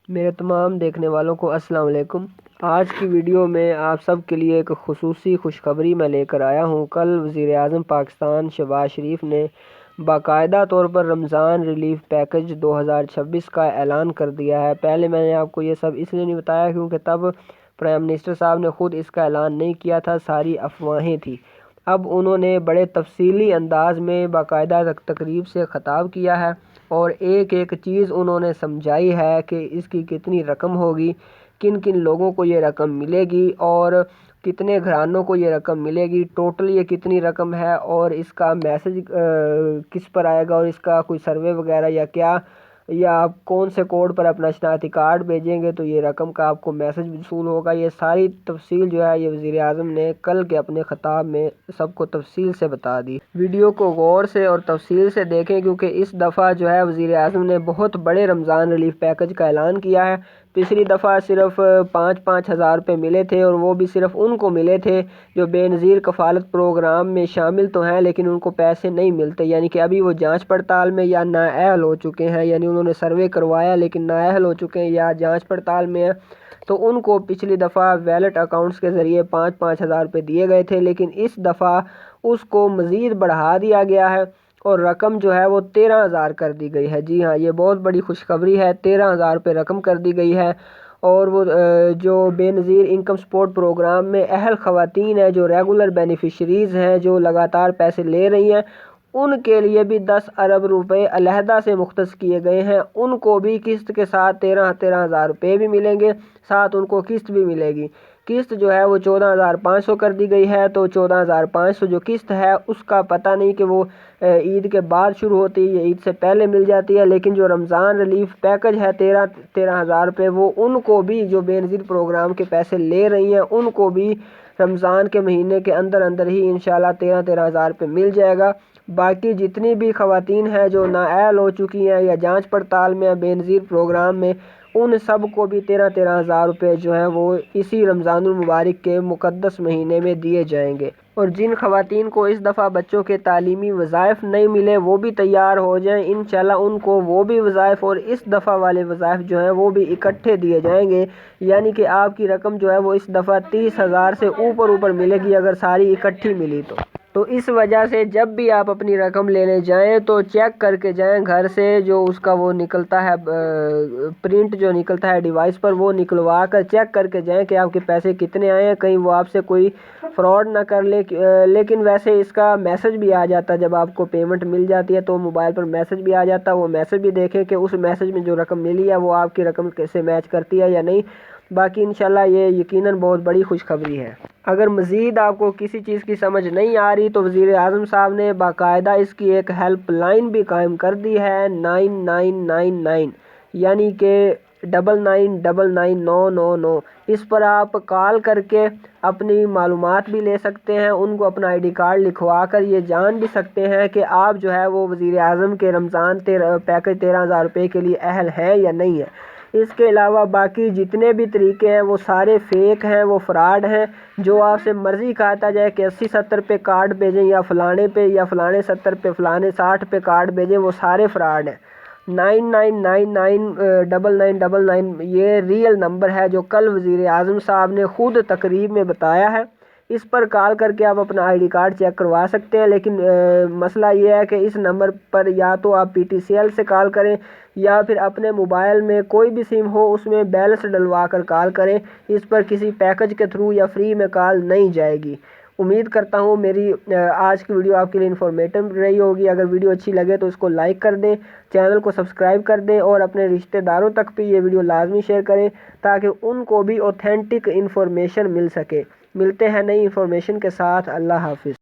میرے تمام دیکھنے والوں کو السلام علیکم۔ آج کی ویڈیو میں آپ سب کے لیے ایک خصوصی خوشخبری میں لے کر آیا ہوں۔ کل وزیر اعظم پاکستان شہباز شریف نے باقاعدہ طور پر رمضان ریلیف پیکج 2026 کا اعلان کر دیا ہے۔ پہلے میں نے آپ کو یہ سب اس لیے نہیں بتایا کیونکہ تب پرائم منسٹر صاحب نے خود اس کا اعلان نہیں کیا تھا، ساری افواہیں تھیں۔ اب انہوں نے بڑے تفصیلی انداز میں باقاعدہ تقریب سے خطاب کیا ہے اور ایک ایک چیز انہوں نے سمجھائی ہے کہ اس کی کتنی رقم ہوگی، کن کن لوگوں کو یہ رقم ملے گی اور کتنے گھرانوں کو یہ رقم ملے گی، ٹوٹل یہ کتنی رقم ہے اور اس کا میسج کس پر آئے گا اور اس کا کوئی سروے وغیرہ یا کیا، یا آپ کون سے کوڈ پر اپنا شناختی کارڈ بھیجیں گے تو یہ رقم کا آپ کو میسج وصول ہوگا۔ یہ ساری تفصیل جو ہے یہ وزیر اعظم نے کل کے اپنے خطاب میں سب کو تفصیل سے بتا دی۔ ویڈیو کو غور سے اور تفصیل سے دیکھیں کیونکہ اس دفعہ جو ہے وزیر اعظم نے بہت بڑے رمضان ریلیف پیکج کا اعلان کیا ہے۔ پچھلی دفعہ صرف 5-5 ہزار روپے ملے تھے اور وہ بھی صرف ان کو ملے تھے جو بے نظیر کفالت پروگرام میں شامل تو ہیں لیکن ان کو پیسے نہیں ملتے، یعنی کہ ابھی وہ جانچ پڑتال میں یا نااہل ہو چکے ہیں، یعنی انہوں نے سروے کروایا لیکن نااہل ہو چکے ہیں یا جانچ پڑتال میں ہیں، تو ان کو پچھلی دفعہ ویلٹ اکاؤنٹس کے ذریعے 5-5 ہزار روپے دیے گئے تھے، لیکن اس دفعہ اس کو مزید بڑھا دیا گیا ہے اور رقم جو ہے وہ 13,000 کر دی گئی ہے۔ جی ہاں، یہ بہت بڑی خوشخبری ہے، 13,000 روپے رقم کر دی گئی ہے۔ اور وہ جو بے نظیر انکم سپورٹ پروگرام میں اہل خواتین ہیں، جو ریگولر بینیفیشریز ہیں، جو لگاتار پیسے لے رہی ہیں، ان کے لیے بھی 10 ارب روپے علیحدہ سے مختص کیے گئے ہیں۔ ان کو بھی قسط کے ساتھ 13,000 روپے بھی ملیں گے، ساتھ ان کو قسط بھی ملے گی۔ قسط جو ہے وہ 14,500 کر دی گئی ہے، تو 14,500 جو قسط ہے اس کا پتہ نہیں کہ وہ عید کے بعد شروع ہوتی ہے یا عید سے پہلے مل جاتی ہے، لیکن جو رمضان ریلیف پیکج ہے 13,000 روپے، وہ ان کو بھی جو بے نظیر پروگرام کے پیسے لے رہی ہیں ان کو بھی رمضان کے مہینے کے اندر اندر ہی انشاءاللہ 13,000 روپے مل جائے گا۔ باقی جتنی بھی خواتین ہیں جو نااہل ہو چکی ہیں یا جانچ پڑتال میں بے نظیر پروگرام میں، ان سب کو بھی 13,000 روپے جو ہیں وہ اسی رمضان المبارک کے مقدس مہینے میں دیے جائیں گے۔ اور جن خواتین کو اس دفعہ بچوں کے تعلیمی وظائف نہیں ملے وہ بھی تیار ہو جائیں، انشاءاللہ ان کو وہ بھی وظائف اور اس دفعہ والے وظائف جو ہیں وہ بھی اکٹھے دیے جائیں گے، یعنی کہ آپ کی رقم جو ہے وہ اس دفعہ 30,000 سے اوپر ملے گی اگر ساری اکٹھی ملی تو اس وجہ سے جب بھی آپ اپنی رقم لینے جائیں تو چیک کر کے جائیں، گھر سے جو اس کا وہ نکلتا ہے پرنٹ جو نکلتا ہے ڈیوائس پر، وہ نکلوا کر چیک کر کے جائیں کہ آپ کے پیسے کتنے آئے ہیں، کہیں وہ آپ سے کوئی فراڈ نہ کر لے۔ لیکن ویسے اس کا میسج بھی آ جاتا ہے، جب آپ کو پیمنٹ مل جاتی ہے تو موبائل پر میسج بھی آ جاتا ہے، وہ میسج بھی دیکھیں کہ اس میسج میں جو رقم ملی ہے وہ آپ کی رقم سے میچ کرتی ہے یا نہیں۔ باقی انشاءاللہ یہ یقیناً بہت بڑی خوشخبری ہے۔ اگر مزید آپ کو کسی چیز کی سمجھ نہیں آ رہی تو وزیر اعظم صاحب نے باقاعدہ اس کی ایک ہیلپ لائن بھی قائم کر دی ہے، 9999، یعنی کہ 999999۔ اس پر آپ کال کر کے اپنی معلومات بھی لے سکتے ہیں، ان کو اپنا آئی ڈی کارڈ لکھوا کر یہ جان بھی سکتے ہیں کہ آپ جو ہے وہ وزیر اعظم کے رمضان پیکج 13,000 روپے کے لیے اہل ہیں یا نہیں ہے۔ اس کے علاوہ باقی جتنے بھی طریقے ہیں وہ سارے فیک ہیں، وہ فراڈ ہیں۔ جو آپ سے مرضی کہتا جائے کہ 80-70 پہ کارڈ بھیجیں یا فلانے پہ، یا فلانے 70 پہ فلانے 60 پہ کارڈ بھیجیں، وہ سارے فراڈ ہیں۔ 99999999 یہ ریئل نمبر ہے جو کل وزیر اعظم صاحب نے خود تقریب میں بتایا ہے۔ اس پر کال کر کے آپ اپنا آئی ڈی کارڈ چیک کروا سکتے ہیں، لیکن مسئلہ یہ ہے کہ اس نمبر پر یا تو آپ پی ٹی سی ایل سے کال کریں یا پھر اپنے موبائل میں کوئی بھی سم ہو اس میں بیلنس ڈلوا کر کال کریں۔ اس پر کسی پیکج کے تھرو یا فری میں کال نہیں جائے گی۔ امید کرتا ہوں میری آج کی ویڈیو آپ کے لیے انفارمیٹو رہی ہوگی۔ اگر ویڈیو اچھی لگے تو اس کو لائک کر دیں، چینل کو سبسکرائب کر دیں اور اپنے رشتہ داروں تک بھی یہ ویڈیو لازمی شیئر کریں تاکہ ان کو بھی اوتھینٹک انفارمیشن مل سکے۔ ملتے ہیں نئی انفارمیشن کے ساتھ، اللہ حافظ۔